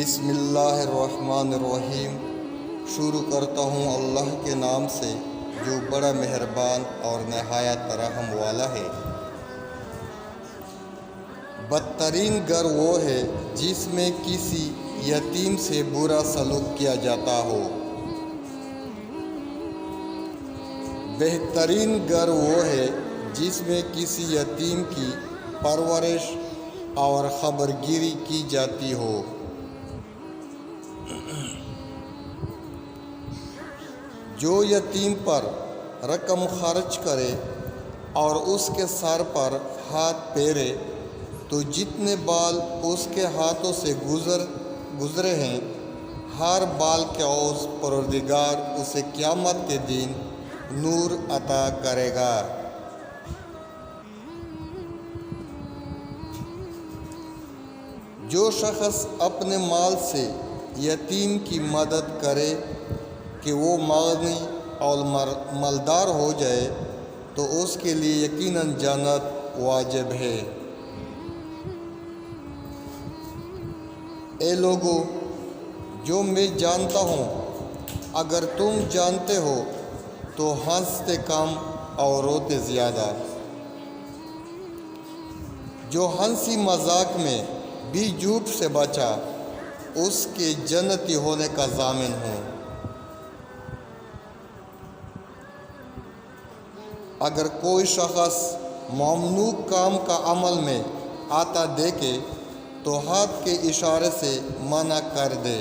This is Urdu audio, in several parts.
بسم اللہ الرحمن الرحیم۔ شروع کرتا ہوں اللہ کے نام سے جو بڑا مہربان اور نہایت رحم والا ہے۔ بدترین گھر وہ ہے جس میں کسی یتیم سے برا سلوک کیا جاتا ہو۔ بہترین گھر وہ ہے جس میں کسی یتیم کی پرورش اور خبرگیری کی جاتی ہو۔ جو یتیم پر رقم خرچ کرے اور اس کے سر پر ہاتھ پھیرے تو جتنے بال اس کے ہاتھوں سے گزرے ہیں، ہر بال کے عوض پروردگار اسے قیامت کے دن نور عطا کرے گا۔ جو شخص اپنے مال سے یتیم کی مدد کرے کہ وہ مغنی اور مالدار ہو جائے تو اس کے لیے یقیناً جنت واجب ہے۔ اے لوگو، جو میں جانتا ہوں اگر تم جانتے ہو تو ہنستے کم اور روتے زیادہ۔ جو ہنسی مذاق میں بھی جھوٹ سے بچا اس کے جنتی ہونے کا ضامن ہوں۔ اگر کوئی شخص ممنوع کام کا عمل میں آتا دیکھے تو ہاتھ کے اشارے سے منع کر دے۔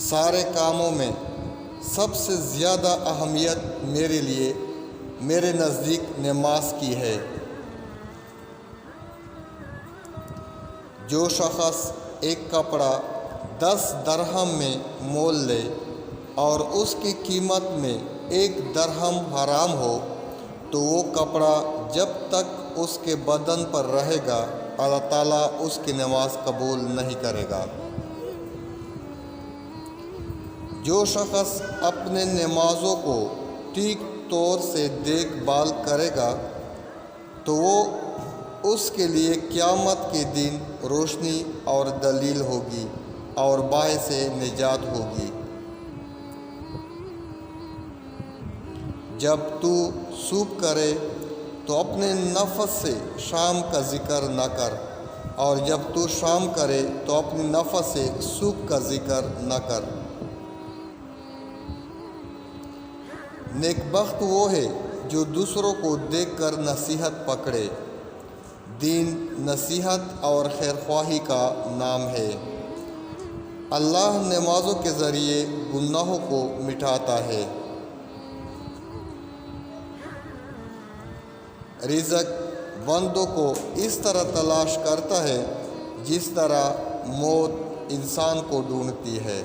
سارے کاموں میں سب سے زیادہ اہمیت میرے لیے میرے نزدیک نماز کی ہے۔ جو شخص ایک کپڑا 10 درہم میں مول لے اور اس کی قیمت میں 1 درہم حرام ہو تو وہ کپڑا جب تک اس کے بدن پر رہے گا اللہ تعالیٰ اس کی نماز قبول نہیں کرے گا۔ جو شخص اپنے نمازوں کو ٹھیک طور سے دیکھ بھال کرے گا تو وہ اس کے لیے قیامت کے دن روشنی اور دلیل ہوگی اور باعث نجات ہوگی۔ جب تو صبح کرے تو اپنے نفس سے شام کا ذکر نہ کر، اور جب تو شام کرے تو اپنی نفس سے صبح کا ذکر نہ کر۔ نیکبخت وہ ہے جو دوسروں کو دیکھ کر نصیحت پکڑے۔ دین نصیحت اور خیرخواہی کا نام ہے۔ اللہ نمازوں کے ذریعے گناہوں کو مٹاتا ہے۔ رزق بندوں کو اس طرح تلاش کرتا ہے جس طرح موت انسان کو ڈھونڈتی ہے۔